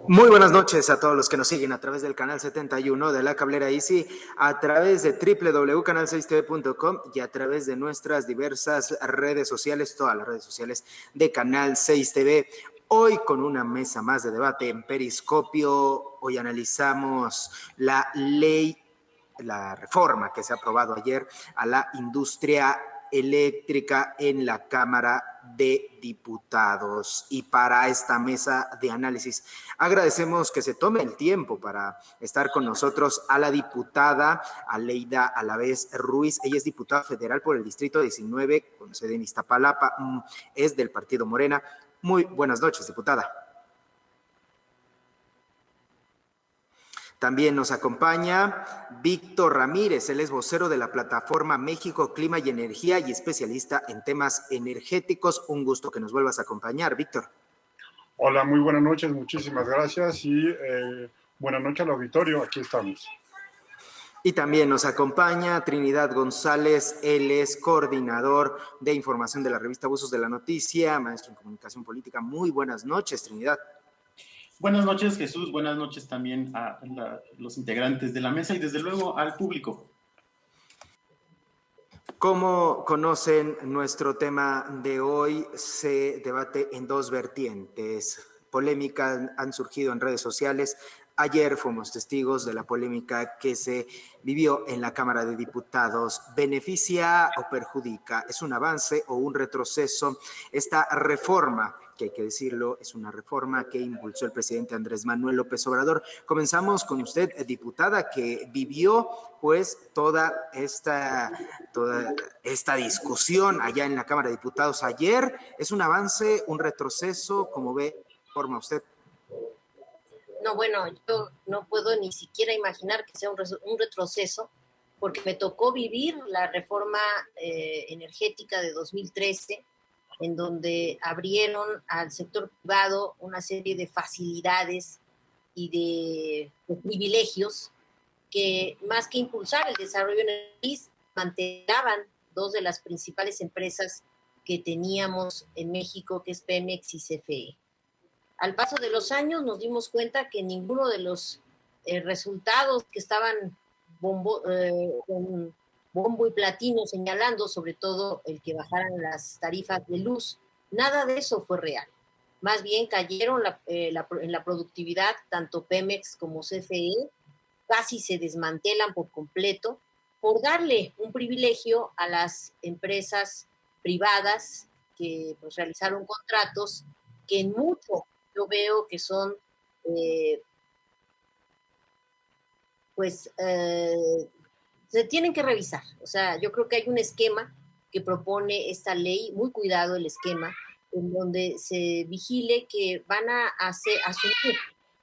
Muy buenas noches a todos los que nos siguen a través del canal 71 de la Cablera Easy, a través de www.canal6tv.com y a través de nuestras diversas redes sociales, todas las redes sociales de Canal 6 TV. Hoy con una mesa más de debate en Periscopio, hoy analizamos la reforma que se ha aprobado ayer a la industria eléctrica en la Cámara de Diputados. Y para esta mesa de análisis agradecemos que se tome el tiempo para estar con nosotros a la diputada Aleida Alavés Ruiz. Ella es diputada federal por el Distrito 19, con sede en Iztapalapa, es del Partido Morena. Muy buenas noches, diputada. También nos acompaña Víctor Ramírez, él es vocero de la plataforma México, Clima y Energía y especialista en temas energéticos. Un gusto que nos vuelvas a acompañar, Víctor. Hola, muy buenas noches, muchísimas gracias y buenas noches al auditorio, aquí estamos. Y también nos acompaña Trinidad González, él es coordinador de información de la revista Buzos de la Noticia, maestro en comunicación política. Muy buenas noches, Trinidad. Buenas noches, Jesús. Buenas noches también a los integrantes de la mesa y desde luego al público. Como conocen, nuestro tema de hoy se debate en dos vertientes. Polémicas han surgido en redes sociales. Ayer fuimos testigos de la polémica que se vivió en la Cámara de Diputados. ¿Beneficia o perjudica? ¿Es un avance o un retroceso? Esta reforma, que hay que decirlo, es una reforma que impulsó el presidente Andrés Manuel López Obrador. Comenzamos con usted, diputada, que vivió pues toda esta discusión allá en la Cámara de Diputados ayer. ¿Es un avance, un retroceso? ¿Cómo ve, forma usted? No, bueno, yo no puedo ni siquiera imaginar que sea un retroceso, porque me tocó vivir la reforma energética de 2013, en donde abrieron al sector privado una serie de facilidades y de privilegios que, más que impulsar el desarrollo en el país, mantelaban dos de las principales empresas que teníamos en México, que es Pemex y CFE. Al paso de los años nos dimos cuenta que ninguno de los resultados que estaban con bombo y platino señalando, sobre todo el que bajaran las tarifas de luz, nada de eso fue real. Más bien cayeron en la productividad, tanto Pemex como CFE, casi se desmantelan por completo por darle un privilegio a las empresas privadas que pues realizaron contratos que en mucho yo veo que son se tienen que revisar. O sea, yo creo que hay un esquema que propone esta ley, muy cuidado el esquema, en donde se vigile que van a asumir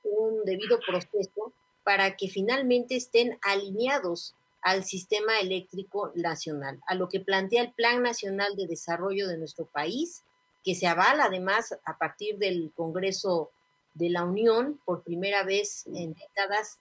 un debido proceso para que finalmente estén alineados al sistema eléctrico nacional, a lo que plantea el Plan Nacional de Desarrollo de nuestro país, que se avala además a partir del Congreso de la Unión, por primera vez en décadas,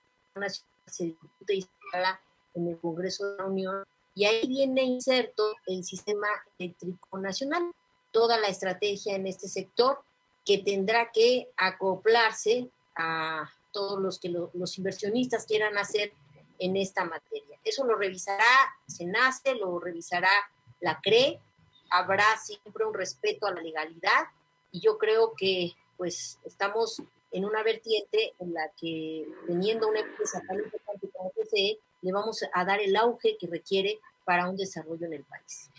se discute y se habla en el Congreso de la Unión, y ahí viene inserto el sistema eléctrico nacional, toda la estrategia en este sector que tendrá que acoplarse a todos los inversionistas quieran hacer en esta materia. Eso lo revisará SENACE, lo revisará la CRE, habrá siempre un respeto a la legalidad, y yo creo que pues estamos en una vertiente en la que, teniendo una empresa tan importante como PCE, le vamos a dar el auge que requiere para un desarrollo en el país.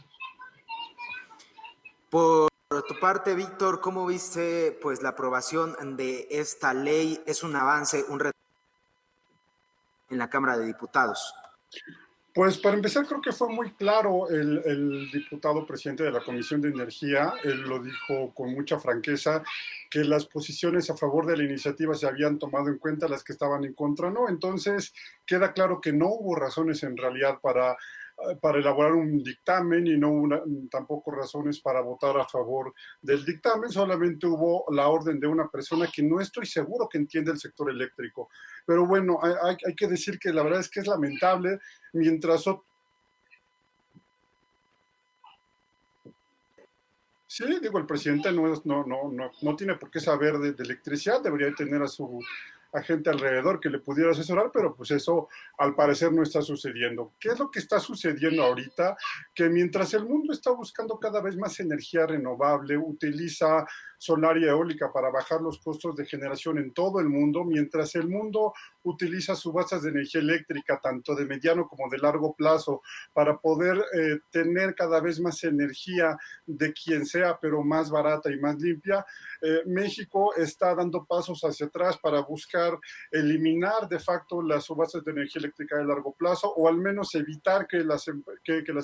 Por tu parte, Víctor, ¿cómo viste pues la aprobación de esta ley? ¿Es un avance, un reto en la Cámara de Diputados? Pues para empezar, creo que fue muy claro el diputado presidente de la Comisión de Energía. Él lo dijo con mucha franqueza, que las posiciones a favor de la iniciativa se habían tomado en cuenta, las que estaban en contra no. Entonces queda claro que no hubo razones en realidad para elaborar un dictamen, y no hubo tampoco razones para votar a favor del dictamen. Solamente hubo la orden de una persona que no estoy seguro que entiende el sector eléctrico. Pero bueno, hay que decir que la verdad es que es lamentable. Mientras sí, digo, el presidente no tiene por qué saber de electricidad, debería tener a su agente alrededor que le pudiera asesorar, pero pues eso al parecer no está sucediendo. ¿Qué es lo que está sucediendo ahorita? Que mientras el mundo está buscando cada vez más energía renovable, utiliza solar y eólica para bajar los costos de generación en todo el mundo, mientras el mundo utiliza subastas de energía eléctrica, tanto de mediano como de largo plazo, para poder tener cada vez más energía de quien sea, pero más barata y más limpia, México está dando pasos hacia atrás para buscar eliminar de facto las subastas de energía eléctrica de largo plazo, o al menos evitar que las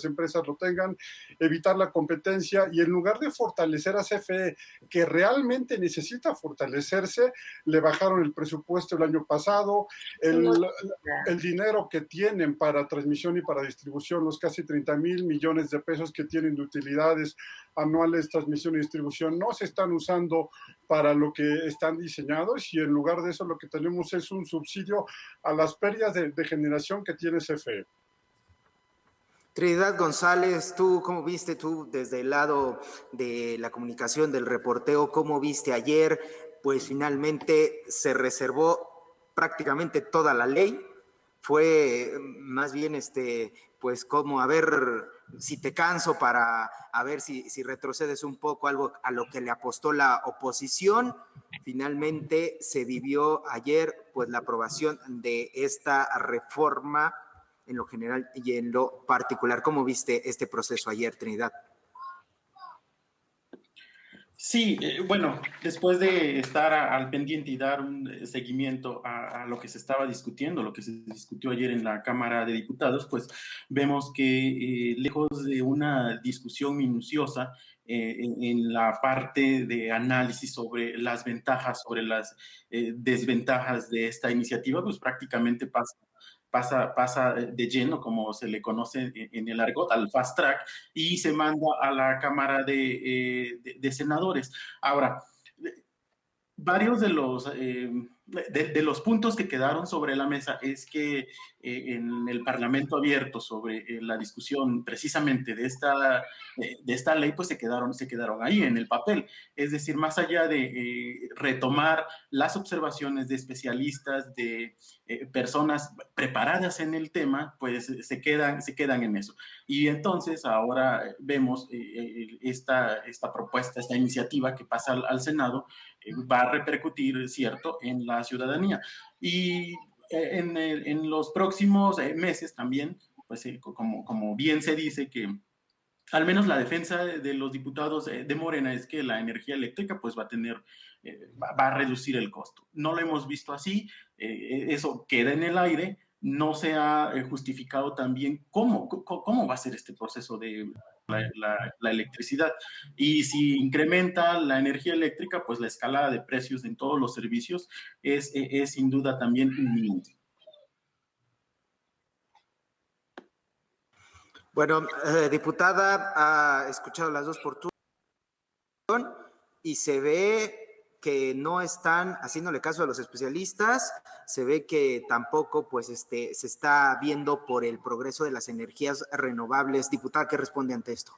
empresas lo tengan, evitar la competencia, y en lugar de fortalecer a CFE, que realmente necesita fortalecerse, le bajaron el presupuesto el año pasado, el dinero que tienen para transmisión y para distribución, los casi 30,000 millones de pesos que tienen de utilidades anuales, transmisión y distribución, no se están usando para lo que están diseñados, y en lugar de eso lo que tenemos es un subsidio a las pérdidas de generación que tiene CFE. Trinidad González, ¿tú cómo viste, tú desde el lado de la comunicación, del reporteo, cómo viste ayer? Pues finalmente se reservó prácticamente toda la ley. Fue más bien pues como a ver si te canso, para a ver si retrocedes un poco, algo a lo que le apostó la oposición. Finalmente se vivió ayer pues la aprobación de esta reforma en lo general y en lo particular. ¿Cómo viste este proceso ayer, Trinidad? Sí, bueno, después de estar al pendiente y dar un seguimiento a lo que se estaba discutiendo, lo que se discutió ayer en la Cámara de Diputados, pues vemos que lejos de una discusión minuciosa en la parte de análisis sobre las ventajas, sobre las desventajas de esta iniciativa, pues prácticamente pasa de lleno, como se le conoce en el argot, al fast track, y se manda a la Cámara de Senadores. Ahora, varios de los puntos que quedaron sobre la mesa es que en el Parlamento abierto sobre la discusión precisamente de esta ley, pues se quedaron ahí en el papel. Es decir, más allá de retomar las observaciones de especialistas, de personas preparadas en el tema, pues se quedan en eso. Y entonces ahora vemos esta propuesta, esta iniciativa que pasa al Senado, va a repercutir, cierto, en la ciudadanía. Y en los próximos meses también, pues como bien se dice, que al menos la defensa de los diputados de Morena es que la energía eléctrica pues va a reducir el costo. No lo hemos visto así, eso queda en el aire. No se ha justificado también cómo va a ser este proceso de la electricidad. Y si incrementa la energía eléctrica, pues la escalada de precios en todos los servicios es sin duda también inminente. Bueno, diputada, ha escuchado las dos posturas y se ve que no están haciéndole caso a los especialistas, se ve que tampoco pues se está viendo por el progreso de las energías renovables. Diputada, ¿qué responde ante esto?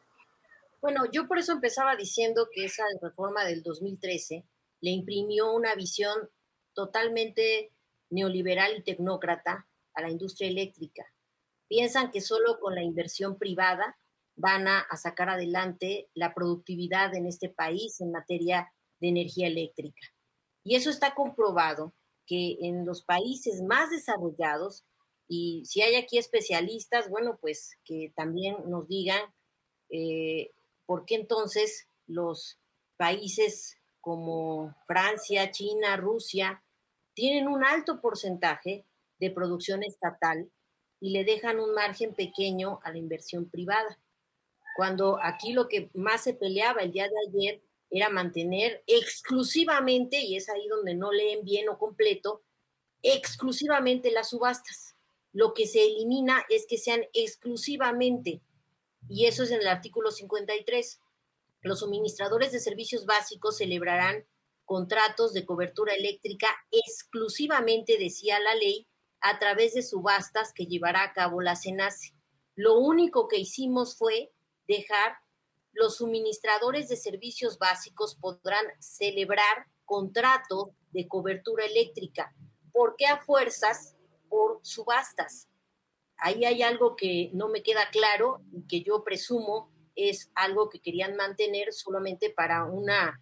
Bueno, yo por eso empezaba diciendo que esa reforma del 2013 le imprimió una visión totalmente neoliberal y tecnócrata a la industria eléctrica. Piensan que solo con la inversión privada van a sacar adelante la productividad en este país en materia de energía eléctrica. Y eso está comprobado, que en los países más desarrollados, y si hay aquí especialistas, bueno, pues que también nos digan por qué entonces los países como Francia, China, Rusia, tienen un alto porcentaje de producción estatal y le dejan un margen pequeño a la inversión privada. Cuando aquí lo que más se peleaba el día de ayer era mantener exclusivamente, y es ahí donde no leen bien o completo, exclusivamente las subastas. Lo que se elimina es que sean exclusivamente, y eso es en el artículo 53, los suministradores de servicios básicos celebrarán contratos de cobertura eléctrica exclusivamente, decía la ley, a través de subastas que llevará a cabo la CENACE. Lo único que hicimos fue dejar los suministradores de servicios básicos podrán celebrar contratos de cobertura eléctrica. ¿Por qué a fuerzas? Por subastas. Ahí hay algo que no me queda claro y que yo presumo es algo que querían mantener solamente para una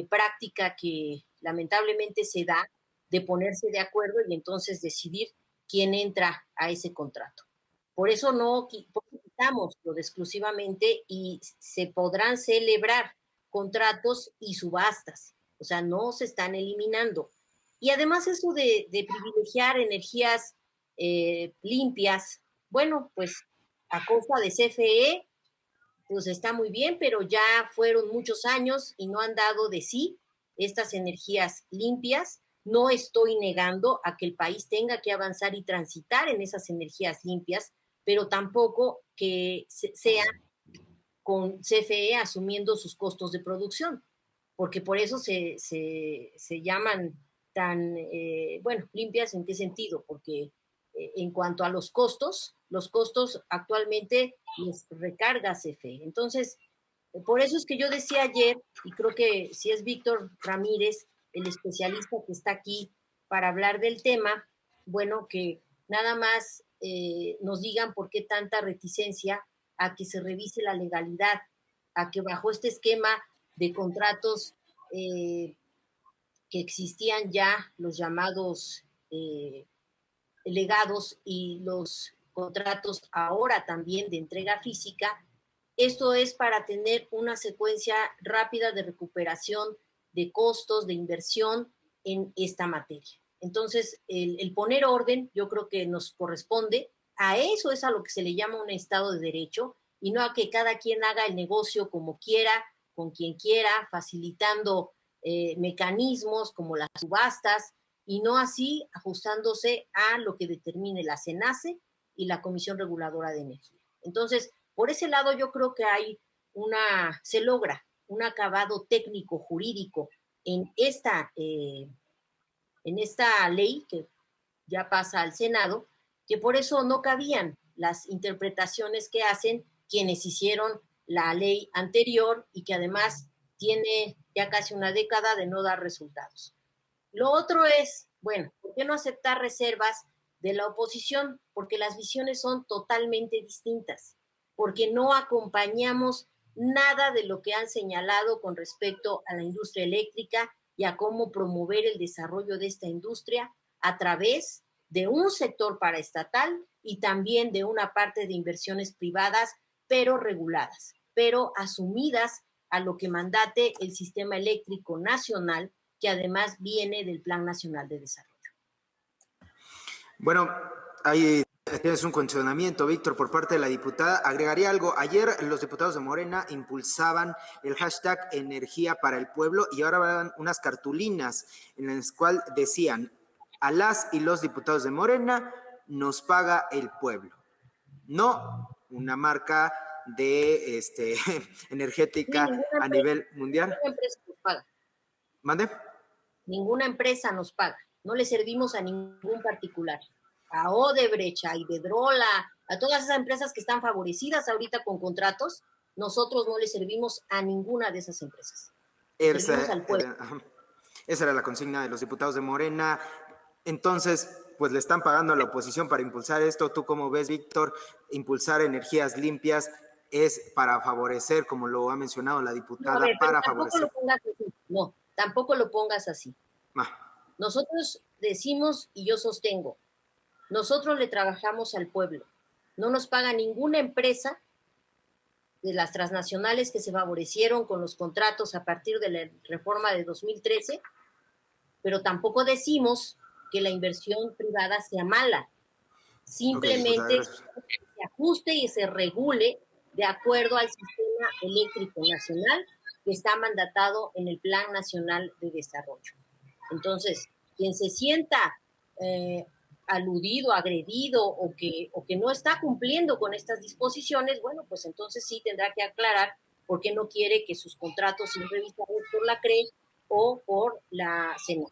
práctica que lamentablemente se da de ponerse de acuerdo y entonces decidir quién entra a ese contrato. Por eso no quitamos lo de exclusivamente y se podrán celebrar contratos y subastas. O sea, no se están eliminando. Y además eso de privilegiar energías limpias, bueno, pues a costa de CFE, pues está muy bien, pero ya fueron muchos años y no han dado de sí estas energías limpias. No estoy negando a que el país tenga que avanzar y transitar en esas energías limpias, pero tampoco que sea con CFE asumiendo sus costos de producción, porque por eso se llaman tan, bueno, limpias en qué sentido, porque en cuanto a los costos actualmente los recarga CFE. Entonces, por eso es que yo decía ayer, y creo que si es Víctor Ramírez, el especialista que está aquí para hablar del tema, bueno, que nada más nos digan por qué tanta reticencia a que se revise la legalidad, a que bajo este esquema de contratos que existían ya, los llamados legados y los contratos ahora también de entrega física, esto es para tener una secuencia rápida de recuperación de costos, de inversión en esta materia. Entonces, el poner orden, yo creo que nos corresponde, a eso es a lo que se le llama un Estado de Derecho, y no a que cada quien haga el negocio como quiera, con quien quiera, facilitando mecanismos como las subastas, y no así ajustándose a lo que determine la CENACE y la Comisión Reguladora de Energía. Entonces, por ese lado yo creo que se logra un acabado técnico jurídico en esta ley que ya pasa al Senado, que por eso no cabían las interpretaciones que hacen quienes hicieron la ley anterior y que además tiene ya casi una década de no dar resultados. Lo otro es, bueno, ¿por qué no aceptar reservas de la oposición? Porque las visiones son totalmente distintas, porque no acompañamos nada de lo que han señalado con respecto a la industria eléctrica y a cómo promover el desarrollo de esta industria a través de un sector paraestatal y también de una parte de inversiones privadas, pero reguladas, pero asumidas a lo que mandate el sistema eléctrico nacional, que además viene del Plan Nacional de Desarrollo. Bueno, ahí tienes un cuestionamiento, Víctor, por parte de la diputada. Agregaría algo. Ayer los diputados de Morena impulsaban el hashtag Energía para el Pueblo y ahora van unas cartulinas en las cuales decían: a las y los diputados de Morena nos paga el pueblo. No una marca de energética a nivel mundial. Ninguna empresa nos paga. ¿Mande? Ninguna empresa nos paga. No le servimos a ningún particular. A Odebrecht, a Iberdrola, a todas esas empresas que están favorecidas ahorita con contratos, nosotros no le servimos a ninguna de esas empresas. Servimos al pueblo. Esa era la consigna de los diputados de Morena. Entonces, pues le están pagando a la oposición para impulsar esto. ¿Tú cómo ves, Víctor? Impulsar energías limpias es para favorecer, como lo ha mencionado la diputada, para favorecer. No, tampoco lo pongas así. Nosotros decimos, y yo sostengo, nosotros le trabajamos al pueblo. No nos paga ninguna empresa de las transnacionales que se favorecieron con los contratos a partir de la reforma de 2013, pero tampoco decimos que la inversión privada sea mala. Ok, diputada, simplemente gracias. se ajuste y se regule de acuerdo al sistema eléctrico nacional que está mandatado en el Plan Nacional de Desarrollo. Entonces, quien se sienta eh, aludido, agredido o que no está cumpliendo con estas disposiciones, bueno, pues entonces sí tendrá que aclarar por qué no quiere que sus contratos sean revisados por la CRE o por la CENO.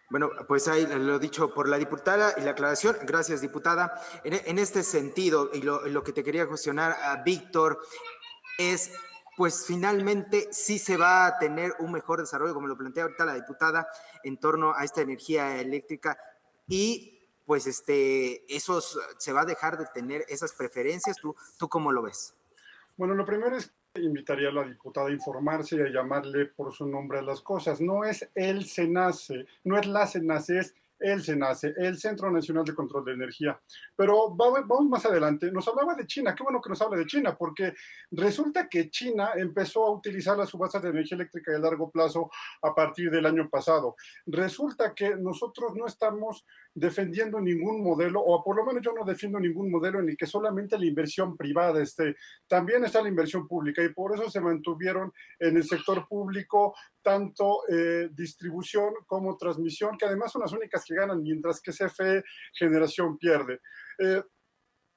Bueno, pues ahí lo dicho por la diputada y la aclaración. Gracias, diputada. En este sentido, y lo que te quería cuestionar a Víctor es, pues finalmente sí se va a tener un mejor desarrollo, como lo plantea ahorita la diputada, en torno a esta energía eléctrica y pues esos, se va a dejar de tener esas preferencias. ¿Tú cómo lo ves? Bueno, lo primero es que invitaría a la diputada a informarse y a llamarle por su nombre a las cosas. No es el SENACE, no es la SENACE, es el SENACE, el Centro Nacional de Control de Energía. Pero vamos más adelante. Nos hablaba de China. Qué bueno que nos hable de China, porque resulta que China empezó a utilizar las subastas de energía eléctrica de largo plazo a partir del año pasado. Resulta que nosotros no estamos defendiendo ningún modelo, o por lo menos yo no defiendo ningún modelo en el que solamente la inversión privada esté. También está la inversión pública y por eso se mantuvieron en el sector público tanto distribución como transmisión, que además son las únicas que ganan, mientras que CFE Generación pierde.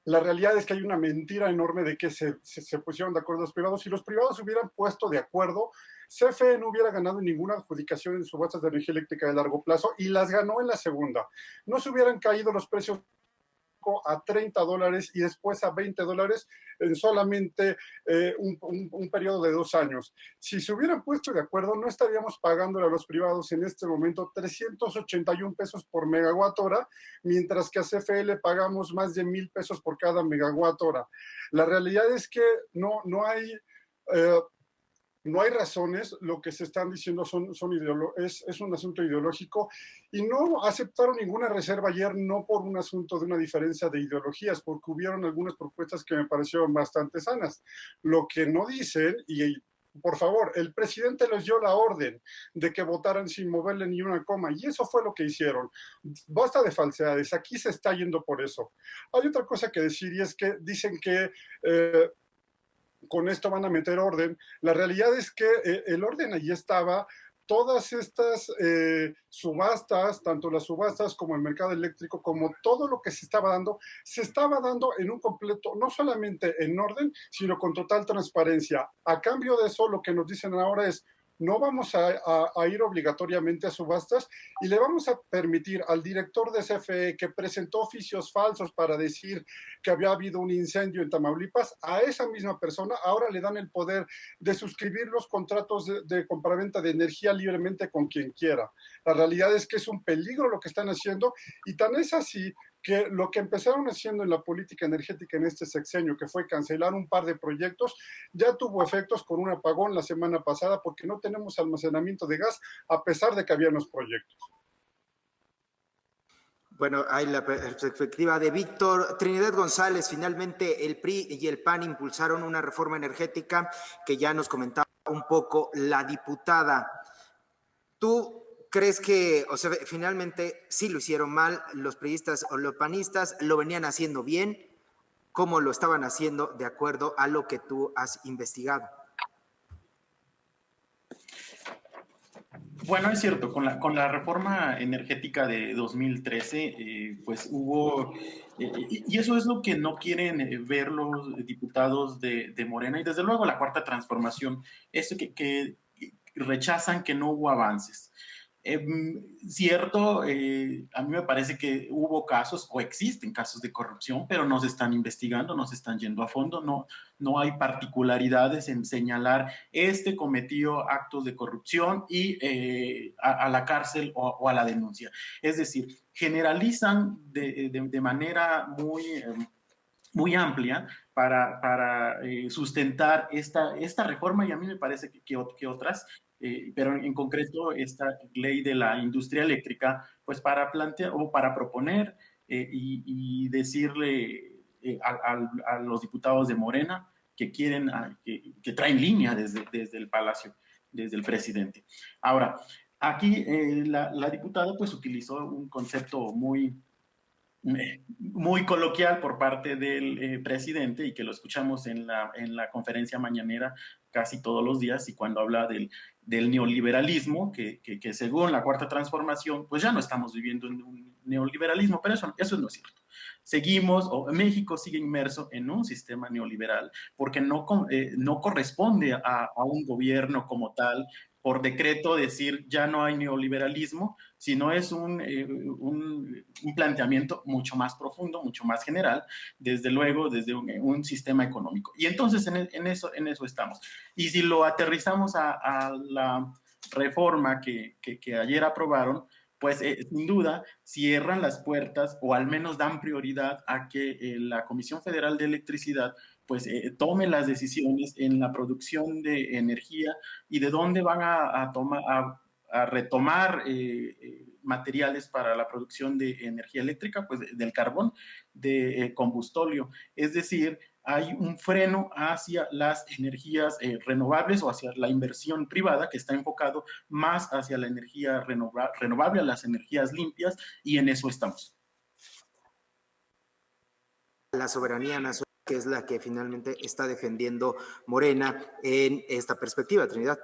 La realidad es que hay una mentira enorme de que se pusieron de acuerdo los privados. Si los privados se hubieran puesto de acuerdo, CFE no hubiera ganado ninguna adjudicación en subastas de energía eléctrica de largo plazo y las ganó en la segunda. No se hubieran caído los precios a $30 y después a $20 en solamente un periodo de 2 años. Si se hubieran puesto de acuerdo, no estaríamos pagándole a los privados en este momento 381 pesos por megawatt hora, mientras que a CFE le pagamos más de 1,000 pesos por cada megawatt hora. La realidad es que no hay... no hay razones, lo que se están diciendo es un asunto ideológico y no aceptaron ninguna reserva ayer, no por un asunto de una diferencia de ideologías, porque hubieron algunas propuestas que me parecieron bastante sanas. Lo que no dicen, y por favor, el presidente les dio la orden de que votaran sin moverle ni una coma, y eso fue lo que hicieron. Basta de falsedades, aquí se está yendo por eso. Hay otra cosa que decir y es que dicen que... con esto van a meter orden. La realidad es que el orden allí estaba. Todas estas subastas, tanto las subastas como el mercado eléctrico, como todo lo que se estaba dando en un completo, no solamente en orden, sino con total transparencia. A cambio de eso, lo que nos dicen ahora es, no vamos a ir obligatoriamente a subastas y le vamos a permitir al director de CFE que presentó oficios falsos para decir que había habido un incendio en Tamaulipas, a esa misma persona ahora le dan el poder de suscribir los contratos de compraventa de energía libremente con quien quiera. La realidad es que es un peligro lo que están haciendo y tan es así que lo que empezaron haciendo en la política energética en este sexenio, que fue cancelar un par de proyectos, ya tuvo efectos con un apagón la semana pasada porque no tenemos almacenamiento de gas a pesar de que había los proyectos. Bueno, hay la perspectiva de Víctor. Trinidad González, finalmente el PRI y el PAN impulsaron una reforma energética que ya nos comentaba un poco la diputada. ¿Tú crees que, o sea, finalmente sí lo hicieron mal los priistas o los panistas, lo venían haciendo bien? ¿Cómo lo estaban haciendo de acuerdo a lo que tú has investigado? Bueno, es cierto, con la reforma energética de 2013, pues hubo, y eso es lo que no quieren ver los diputados de Morena, y desde luego la Cuarta Transformación, es que rechazan que no hubo avances. Cierto, a mí me parece que hubo casos o existen casos de corrupción, pero no se están investigando, no se están yendo a fondo, no hay particularidades en señalar este cometió actos de corrupción y a la cárcel o a la denuncia. Es decir, generalizan de manera muy amplia para sustentar esta reforma y a mí me parece que otras, pero en concreto esta ley de la industria eléctrica, pues para plantear o para proponer y decirle a los diputados de Morena que quieren, que traen línea desde el Palacio, desde el presidente. Ahora, aquí la diputada pues utilizó un concepto muy muy coloquial por parte del presidente y que lo escuchamos en la conferencia mañanera casi todos los días y cuando habla del neoliberalismo, que según la Cuarta Transformación, pues ya no estamos viviendo en un neoliberalismo, pero eso no es cierto. Seguimos, o México sigue inmerso en un sistema neoliberal, porque no corresponde a un gobierno como tal, por decreto, decir ya no hay neoliberalismo, sino es un planteamiento mucho más profundo, mucho más general, desde luego desde un sistema económico. Y entonces en eso estamos. Y si lo aterrizamos a la reforma que ayer aprobaron, pues sin duda cierran las puertas o al menos dan prioridad a que la Comisión Federal de Electricidad pues tome las decisiones en la producción de energía y de dónde van a retomar materiales para la producción de energía eléctrica, pues del carbón, de combustóleo. Es decir, hay un freno hacia las energías renovables o hacia la inversión privada que está enfocado más hacia la energía renovable, a las energías limpias, y en eso estamos. La soberanía nacional, que es la que finalmente está defendiendo Morena en esta perspectiva, Trinidad.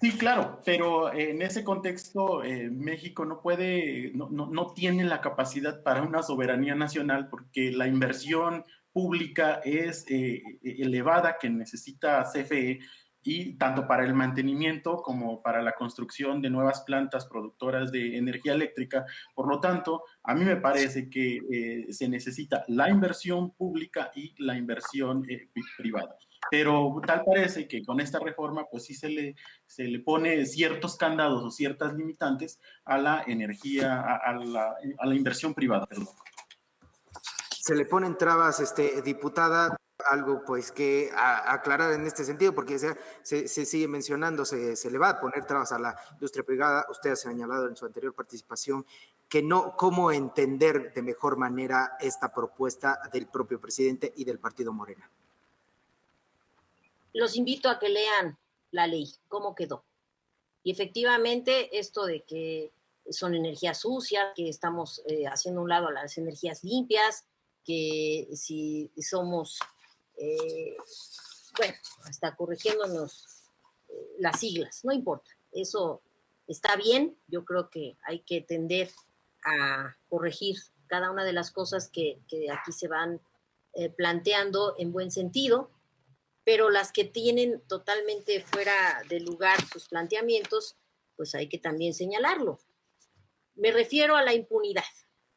Sí, claro, pero en ese contexto México no tiene la capacidad para una soberanía nacional porque la inversión pública es elevada que necesita CFE y tanto para el mantenimiento como para la construcción de nuevas plantas productoras de energía eléctrica. Por lo tanto, a mí me parece que se necesita la inversión pública y la inversión privada. Pero tal parece que con esta reforma pues sí se le pone ciertos candados o ciertas limitantes a la energía, a la inversión privada, perdón. Se le ponen trabas, diputada, algo pues que aclarar en este sentido, porque se sigue mencionando, se le va a poner trabas a la industria privada. Usted ha señalado en su anterior participación que no, cómo entender de mejor manera esta propuesta del propio presidente y del partido Morena. Los invito a que lean la ley, cómo quedó. Y efectivamente, esto de que son energías sucias, que estamos haciendo a un lado a las energías limpias, que si somos, bueno, hasta corrigiéndonos las siglas, no importa, eso está bien. Yo creo que hay que tender a corregir cada una de las cosas que aquí se van planteando en buen sentido, pero las que tienen totalmente fuera de lugar sus planteamientos, pues hay que también señalarlo. Me refiero a la impunidad.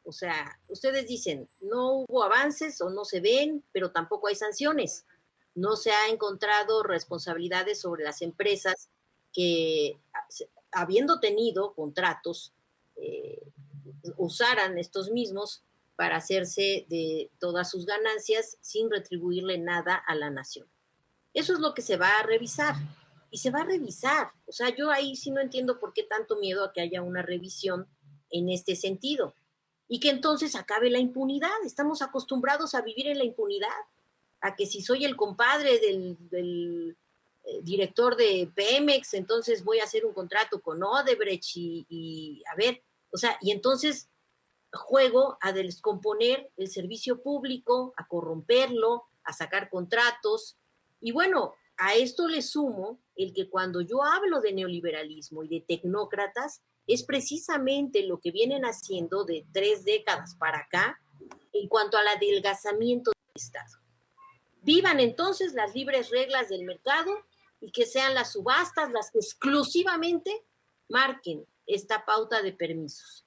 O sea, ustedes dicen, no hubo avances o no se ven, pero tampoco hay sanciones. No se ha encontrado responsabilidades sobre las empresas que, habiendo tenido contratos, usaran estos mismos para hacerse de todas sus ganancias sin retribuirle nada a la nación. Eso es lo que se va a revisar. Y se va a revisar. O sea, yo ahí sí no entiendo por qué tanto miedo a que haya una revisión en este sentido. Y que entonces acabe la impunidad. Estamos acostumbrados a vivir en la impunidad. A que si soy el compadre del director de Pemex, entonces voy a hacer un contrato con Odebrecht y a ver, o sea, y entonces juego a descomponer el servicio público, a corromperlo, a sacar contratos. Y bueno, a esto le sumo el que cuando yo hablo de neoliberalismo y de tecnócratas, es precisamente lo que vienen haciendo de 3 décadas para acá en cuanto al adelgazamiento del Estado. Vivan entonces las libres reglas del mercado y que sean las subastas las que exclusivamente marquen esta pauta de permisos.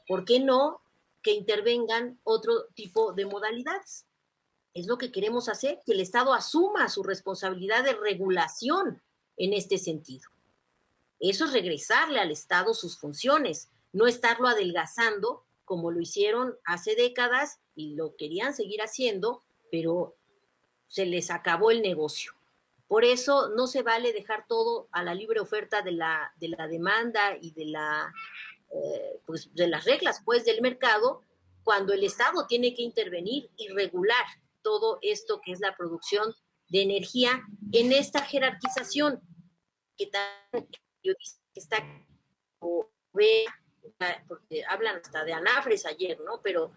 ¿Por qué no que intervengan otro tipo de modalidades? Es lo que queremos hacer, que el Estado asuma su responsabilidad de regulación en este sentido. Eso es regresarle al Estado sus funciones, no estarlo adelgazando como lo hicieron hace décadas y lo querían seguir haciendo, pero se les acabó el negocio. Por eso no se vale dejar todo a la libre oferta de la demanda y de las reglas pues, del mercado, cuando el Estado tiene que intervenir y regular todo esto que es la producción de energía en esta jerarquización que está porque hablan hasta de anafres ayer, ¿no? Pero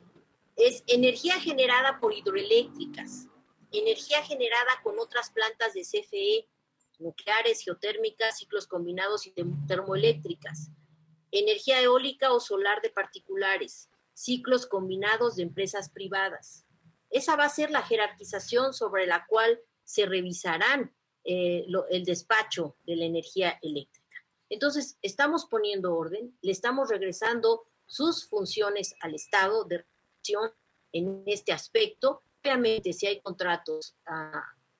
es energía generada por hidroeléctricas, energía generada con otras plantas de CFE, nucleares, geotérmicas, ciclos combinados y termoeléctricas, energía eólica o solar de particulares, ciclos combinados de empresas privadas. Esa va a ser la jerarquización sobre la cual se revisarán el despacho de la energía eléctrica. Entonces, estamos poniendo orden, le estamos regresando sus funciones al Estado de regulación en este aspecto. Obviamente, si hay contratos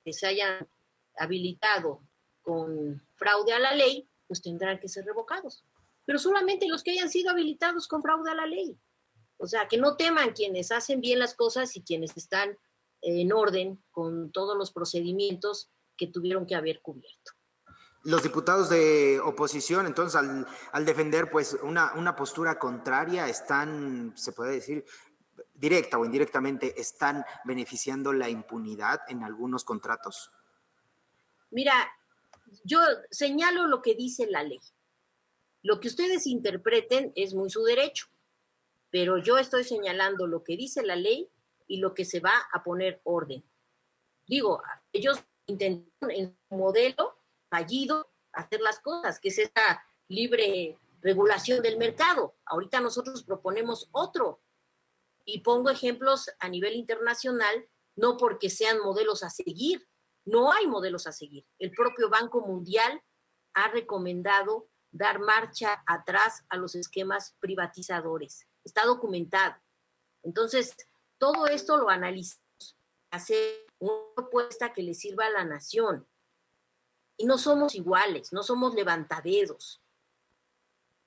que se hayan habilitado con fraude a la ley, pues tendrán que ser revocados. Pero solamente los que hayan sido habilitados con fraude a la ley. O sea, que no teman quienes hacen bien las cosas y quienes están en orden con todos los procedimientos que tuvieron que haber cubierto. Los diputados de oposición, entonces, al defender pues una postura contraria, están, se puede decir, directa o indirectamente, están beneficiando la impunidad en algunos contratos. Mira, yo señalo lo que dice la ley. Lo que ustedes interpreten es muy su derecho, pero yo estoy señalando lo que dice la ley y lo que se va a poner orden. Digo, ellos intentaron en su modelo fallido hacer las cosas, que es esta libre regulación del mercado. Ahorita nosotros proponemos otro y pongo ejemplos a nivel internacional, no porque sean modelos a seguir, no hay modelos a seguir. El propio Banco Mundial ha recomendado dar marcha atrás a los esquemas privatizadores. Está documentado. Entonces, todo esto lo analizamos, hacer una propuesta que le sirva a la nación. Y no somos iguales, no somos levantadedos.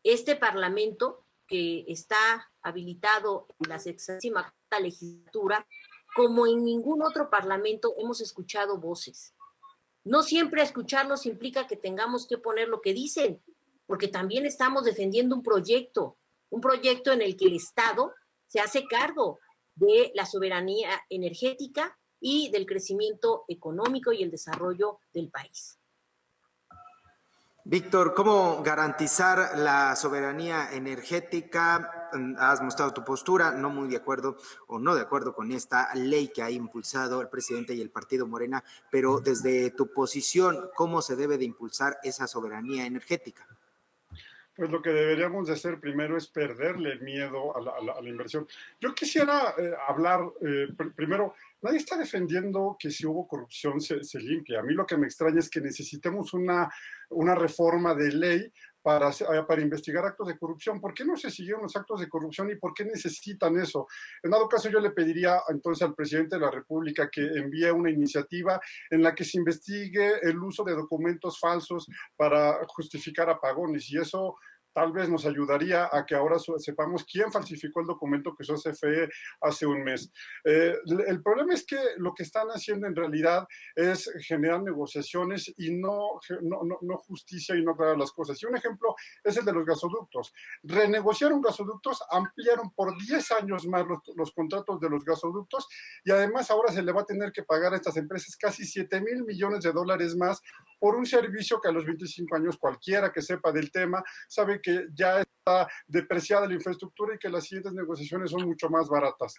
Este Parlamento, que está habilitado en la 60ª legislatura, como en ningún otro Parlamento, hemos escuchado voces. No siempre escucharlos implica que tengamos que poner lo que dicen, porque también estamos defendiendo un proyecto en el que el Estado se hace cargo de la soberanía energética y del crecimiento económico y el desarrollo del país. Víctor, ¿cómo garantizar la soberanía energética? Has mostrado tu postura, no muy de acuerdo o no de acuerdo con esta ley que ha impulsado el presidente y el partido Morena, pero desde tu posición, ¿cómo se debe de impulsar esa soberanía energética? Pues lo que deberíamos de hacer primero es perderle el miedo a la inversión. Yo quisiera hablar, primero, nadie está defendiendo que si hubo corrupción se limpie. A mí lo que me extraña es que necesitemos una reforma de ley para investigar actos de corrupción. ¿Por qué no se siguieron los actos de corrupción y por qué necesitan eso? En dado caso, yo le pediría entonces al presidente de la República que envíe una iniciativa en la que se investigue el uso de documentos falsos para justificar apagones, y eso tal vez nos ayudaría a que ahora sepamos quién falsificó el documento que usó CFE hace un mes. El problema es que lo que están haciendo en realidad es generar negociaciones y no justicia y no aclarar las cosas. Y un ejemplo es el de los gasoductos. Renegociaron gasoductos, ampliaron por 10 años más los contratos de los gasoductos, y además ahora se le va a tener que pagar a estas empresas casi 7,000 millones de dólares más por un servicio que a los 25 años cualquiera que sepa del tema sabe que ya está depreciada la infraestructura y que las siguientes negociaciones son mucho más baratas.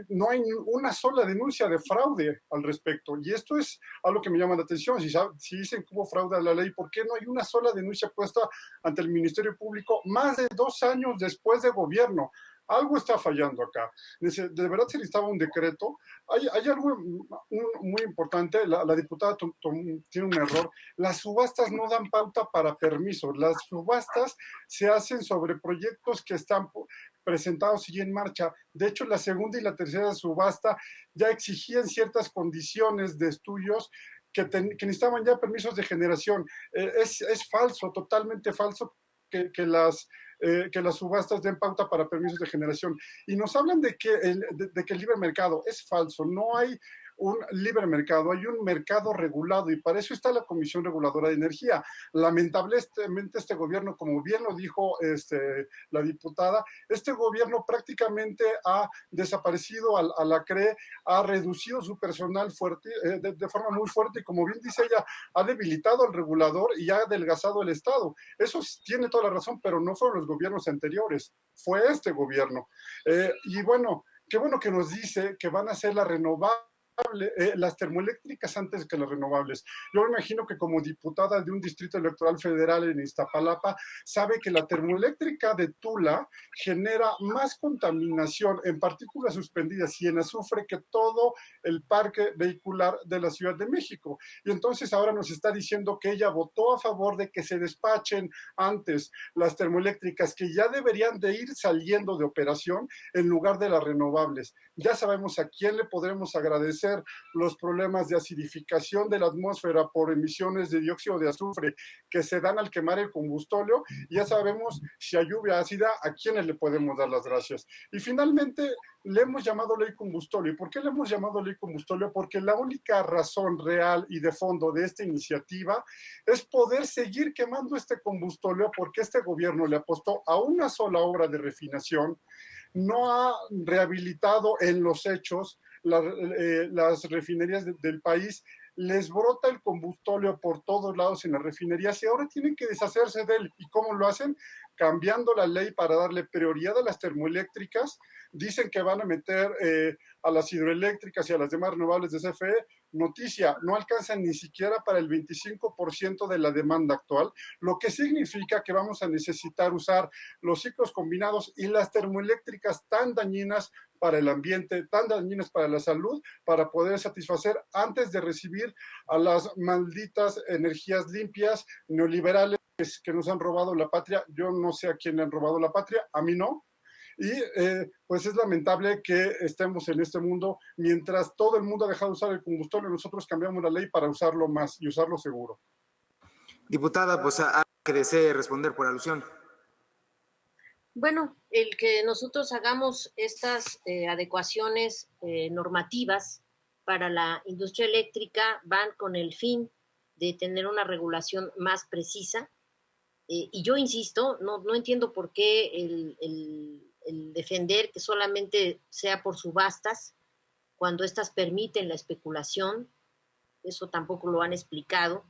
No hay una sola denuncia de fraude al respecto, y esto es algo que me llama la atención. Si dicen que hubo fraude a la ley, ¿por qué no hay una sola denuncia puesta ante el Ministerio Público más de 2 años después de gobierno? Algo está fallando acá. De verdad se necesitaba un decreto. Hay algo muy importante. La diputada tiene un error. Las subastas no dan pauta para permisos. Las subastas se hacen sobre proyectos que están presentados y en marcha. De hecho, la segunda y la tercera subasta ya exigían ciertas condiciones de estudios que necesitaban ya permisos de generación. Es falso, totalmente falso que las subastas den pauta para permisos de generación. Y nos hablan de que el libre mercado es falso. No hay un libre mercado, hay un mercado regulado y para eso está la Comisión Reguladora de Energía. Lamentablemente este gobierno, como bien lo dijo la diputada, este gobierno prácticamente ha desaparecido a la CRE, ha reducido su personal fuerte, de forma muy fuerte y como bien dice ella, ha debilitado al regulador y ha adelgazado el Estado. Eso tiene toda la razón, pero no fueron los gobiernos anteriores, fue este gobierno. Y bueno, qué bueno que nos dice que van a hacer la renovable, las termoeléctricas antes que las renovables. Yo me imagino que como diputada de un distrito electoral federal en Iztapalapa, sabe que la termoeléctrica de Tula genera más contaminación en partículas suspendidas y en azufre que todo el parque vehicular de la Ciudad de México. Y entonces ahora nos está diciendo que ella votó a favor de que se despachen antes las termoeléctricas que ya deberían de ir saliendo de operación en lugar de las renovables. Ya sabemos a quién le podremos agradecer los problemas de acidificación de la atmósfera por emisiones de dióxido de azufre que se dan al quemar el combustóleo, y ya sabemos si hay lluvia ácida, a quiénes le podemos dar las gracias. Y finalmente le hemos llamado ley combustóleo. ¿Y por qué le hemos llamado ley combustóleo? Porque la única razón real y de fondo de esta iniciativa es poder seguir quemando este combustóleo, porque este gobierno le apostó a una sola obra de refinación, no ha rehabilitado en los hechos las refinerías del país, les brota el combustóleo por todos lados en las refinerías y ahora tienen que deshacerse de él. ¿Y cómo lo hacen? Cambiando la ley para darle prioridad a las termoeléctricas. Dicen que van a meter a las hidroeléctricas y a las demás renovables de CFE. Noticia, no alcanzan ni siquiera para el 25% de la demanda actual, lo que significa que vamos a necesitar usar los ciclos combinados y las termoeléctricas tan dañinas para el ambiente, tan dañinas para la salud, para poder satisfacer antes de recibir a las malditas energías limpias neoliberales que nos han robado la patria. Yo no sé a quién le han robado la patria, a mí no. Y pues es lamentable que estemos en este mundo, mientras todo el mundo ha dejado de usar el combustible, nosotros cambiamos la ley para usarlo más y usarlo seguro. Diputada, pues a que desee responder por alusión. Bueno, el que nosotros hagamos estas adecuaciones normativas para la industria eléctrica van con el fin de tener una regulación más precisa. Y yo insisto, no entiendo por qué el defender que solamente sea por subastas, cuando éstas permiten la especulación. Eso tampoco lo han explicado.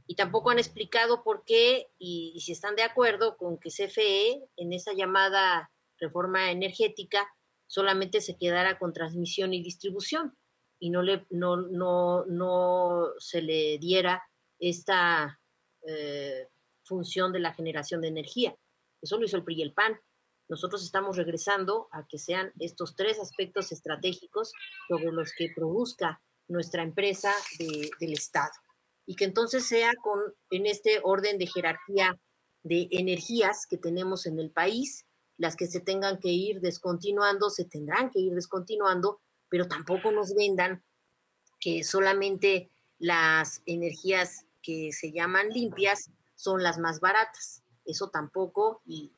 Y tampoco han explicado por qué, y si están de acuerdo con que CFE, en esa llamada reforma energética, solamente se quedara con transmisión y distribución, y no se le diera esta función de la generación de energía. Eso lo hizo el PRI y el PAN. Nosotros estamos regresando a que sean estos tres aspectos estratégicos sobre los que produzca nuestra empresa del Estado. Y que entonces sea en este orden de jerarquía de energías que tenemos en el país, las que se tengan que ir descontinuando, se tendrán que ir descontinuando, pero tampoco nos vendan que solamente las energías que se llaman limpias son las más baratas. Eso tampoco, y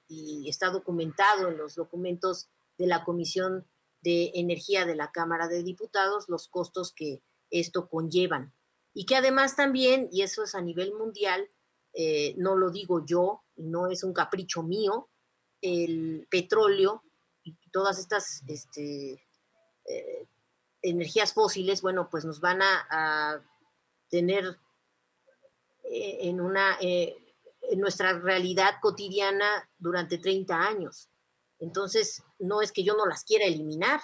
está documentado en los documentos de la Comisión de Energía de la Cámara de Diputados, los costos que esto conllevan. Y que además también, y eso es a nivel mundial, no lo digo yo, no es un capricho mío, el petróleo y todas estas energías fósiles, bueno, pues nos van a tener en nuestra realidad cotidiana durante 30 años. Entonces, no es que yo no las quiera eliminar,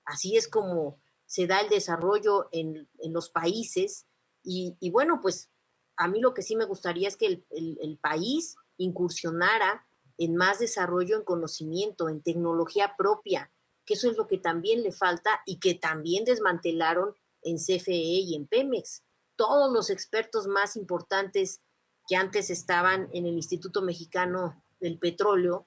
así es como se da el desarrollo en los países y bueno, pues a mí lo que sí me gustaría es que el país incursionara en más desarrollo, en conocimiento, en tecnología propia, que eso es lo que también le falta y que también desmantelaron en CFE y en Pemex. Todos los expertos más importantes que antes estaban en el Instituto Mexicano del Petróleo,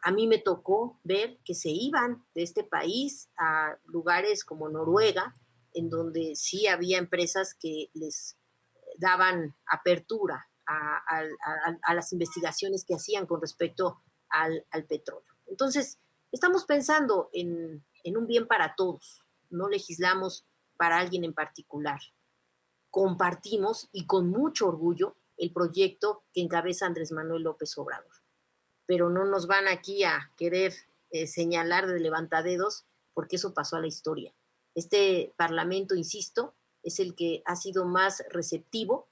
a mí me tocó ver que se iban de este país a lugares como Noruega, en donde sí había empresas que les daban apertura a las investigaciones que hacían con respecto al petróleo. Entonces, estamos pensando en un bien para todos, no legislamos para alguien en particular. Compartimos y con mucho orgullo el proyecto que encabeza Andrés Manuel López Obrador. Pero no nos van aquí a querer señalar de levantadedos, porque eso pasó a la historia. Este Parlamento, insisto, es el que ha sido más receptivo,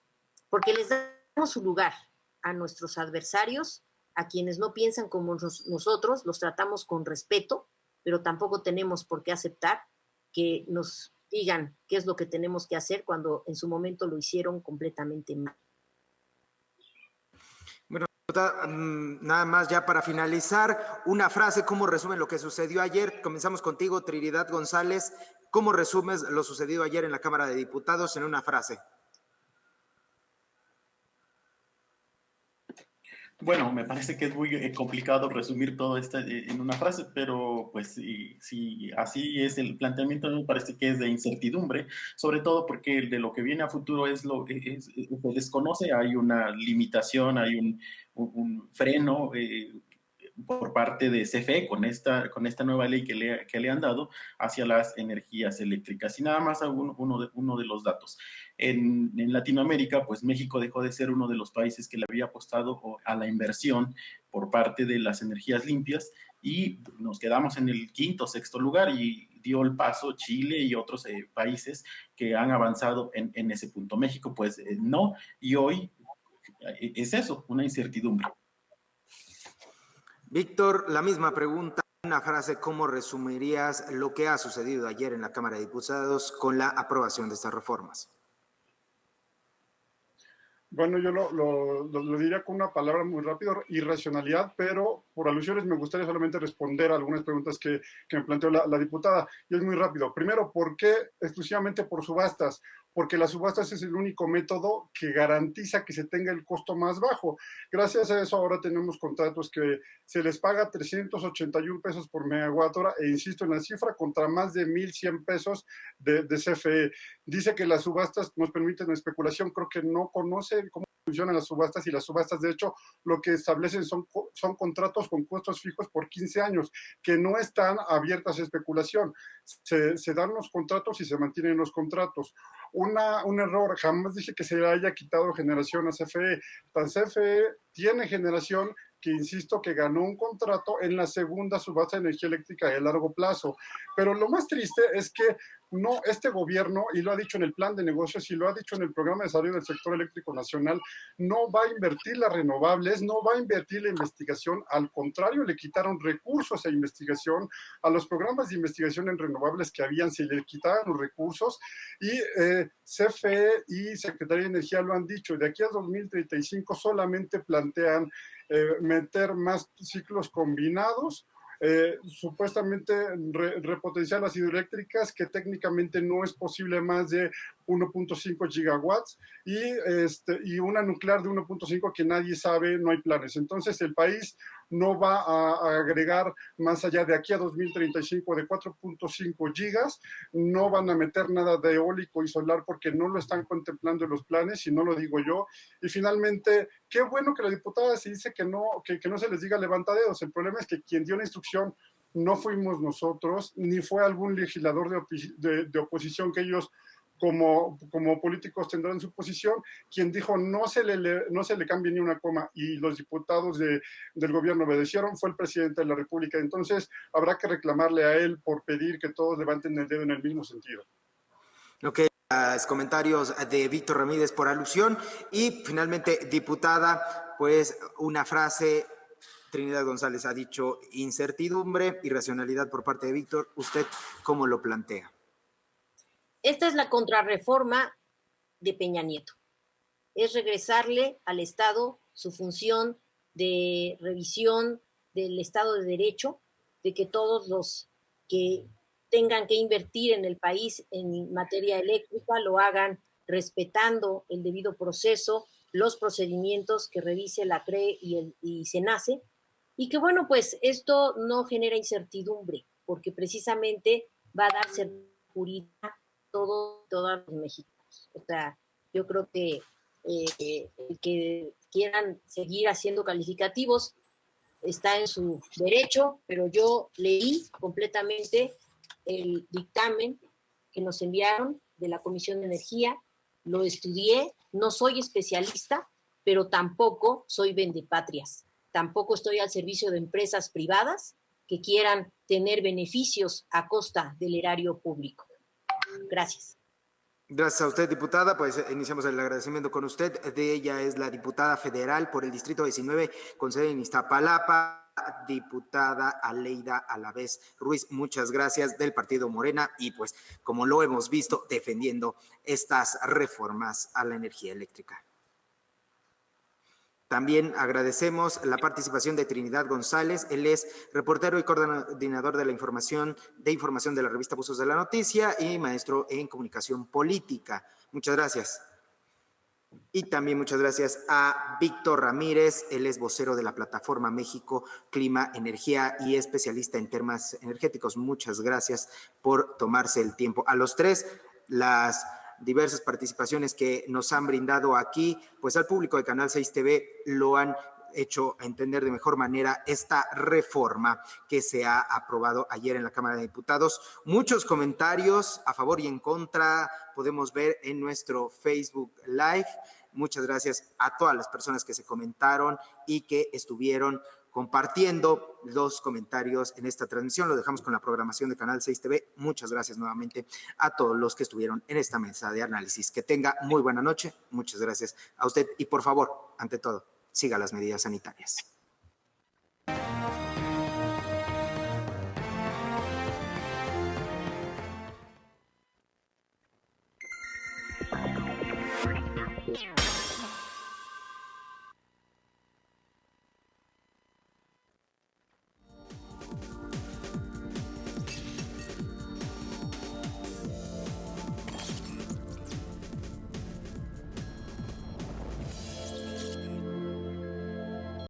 porque les damos su lugar a nuestros adversarios, a quienes no piensan como nosotros, los tratamos con respeto, pero tampoco tenemos por qué aceptar que nos digan qué es lo que tenemos que hacer cuando en su momento lo hicieron completamente mal. Bueno, nada más ya para finalizar, una frase, ¿cómo resumen lo que sucedió ayer? Comenzamos contigo, Trinidad González. ¿Cómo resumes lo sucedido ayer en la Cámara de Diputados en una frase? Bueno, me parece que es muy complicado resumir todo esto en una frase, pero pues si así es el planteamiento, me parece que es de incertidumbre, sobre todo porque de lo que viene a futuro es lo que se desconoce, hay una limitación, hay un freno por parte de CFE con esta nueva ley que le han dado hacia las energías eléctricas. Y nada más uno de los datos. En Latinoamérica, pues México dejó de ser uno de los países que le había apostado a la inversión por parte de las energías limpias y nos quedamos en el quinto, sexto lugar y dio el paso Chile y otros países que han avanzado en ese punto. México, pues no, y hoy es eso, una incertidumbre. Víctor, la misma pregunta, una frase, ¿cómo resumirías lo que ha sucedido ayer en la Cámara de Diputados con la aprobación de estas reformas? Bueno, yo lo diría con una palabra muy rápido, irracionalidad, pero por alusiones me gustaría solamente responder a algunas preguntas que me planteó la diputada. Y es muy rápido. Primero, ¿por qué exclusivamente por subastas? Porque las subastas es el único método que garantiza que se tenga el costo más bajo. Gracias a eso ahora tenemos contratos que se les paga 381 pesos por megawatt hora, e insisto en la cifra, contra más de 1,100 pesos de CFE. Dice que las subastas nos permiten la especulación, creo que no conoce cómo funcionan las subastas, y las subastas de hecho lo que establecen son contratos con costos fijos por 15 años, que no están abiertas a especulación. Se dan los contratos y se mantienen los contratos. Un error, jamás dije que se le haya quitado generación a CFE. Tan CFE tiene generación que, insisto, que ganó un contrato en la segunda subasta de energía eléctrica de largo plazo. Pero lo más triste es que no, este gobierno, y lo ha dicho en el plan de negocios y lo ha dicho en el programa de desarrollo del sector eléctrico nacional, no va a invertir las renovables, no va a invertir la investigación. Al contrario, le quitaron recursos a investigación, a los programas de investigación en renovables que habían, se le quitaron los recursos, y CFE y Secretaría de Energía lo han dicho, de aquí a 2035 solamente plantean meter más ciclos combinados, supuestamente repotenciar las hidroeléctricas, que técnicamente no es posible más de 1.5 gigawatts, y una nuclear de 1.5 que nadie sabe, no hay planes. Entonces el país no va a agregar más allá de aquí a 2035 de 4.5 gigas, no van a meter nada de eólico y solar porque no lo están contemplando en los planes, y no lo digo yo. Y finalmente, qué bueno que la diputada se dice que no se les diga levantadedos. El problema es que quien dio la instrucción no fuimos nosotros, ni fue algún legislador de oposición que ellos como políticos tendrán su posición. Quien dijo no se le cambie ni una coma y los diputados del gobierno obedecieron fue el presidente de la República. Entonces habrá que reclamarle a él por pedir que todos levanten el dedo en el mismo sentido. Ok, los comentarios de Víctor Ramírez por alusión. Y finalmente, diputada, pues una frase. Trinidad González ha dicho incertidumbre, irracionalidad por parte de Víctor. ¿Usted cómo lo plantea? Esta es la contrarreforma de Peña Nieto. Es regresarle al Estado su función de revisión del Estado de Derecho, de que todos los que tengan que invertir en el país en materia eléctrica lo hagan respetando el debido proceso, los procedimientos que revise la CRE y SENACE, y que bueno, pues esto no genera incertidumbre, porque precisamente va a dar seguridad a todos los mexicanos. O sea, yo creo que el que quieran seguir haciendo calificativos está en su derecho, pero yo leí completamente el dictamen que nos enviaron de la Comisión de Energía, lo estudié, no soy especialista, pero tampoco soy vendepatrias, tampoco estoy al servicio de empresas privadas que quieran tener beneficios a costa del erario público. Gracias. Gracias a usted, diputada. Pues iniciamos el agradecimiento con usted. De ella es la diputada federal por el Distrito 19, con sede en Iztapalapa, diputada Aleida Alavés Ruiz. Muchas gracias, del Partido Morena, y pues como lo hemos visto, defendiendo estas reformas a la energía eléctrica. También agradecemos la participación de Trinidad González. Él es reportero y coordinador de información de la revista Buzos de la Noticia y maestro en comunicación política. Muchas gracias. Y también muchas gracias a Víctor Ramírez. Él es vocero de la plataforma México Clima, Energía y especialista en temas energéticos. Muchas gracias por tomarse el tiempo. A los tres, las diversas participaciones que nos han brindado aquí, pues al público de Canal 6 TV lo han hecho entender de mejor manera esta reforma que se ha aprobado ayer en la Cámara de Diputados. Muchos comentarios a favor y en contra podemos ver en nuestro Facebook Live. Muchas gracias a todas las personas que se comentaron y que estuvieron compartiendo los comentarios en esta transmisión. Lo dejamos con la programación de Canal 6 TV. Muchas gracias nuevamente a todos los que estuvieron en esta mesa de análisis. Que tenga muy buena noche. Muchas gracias a usted y por favor, ante todo, siga las medidas sanitarias. Yeah.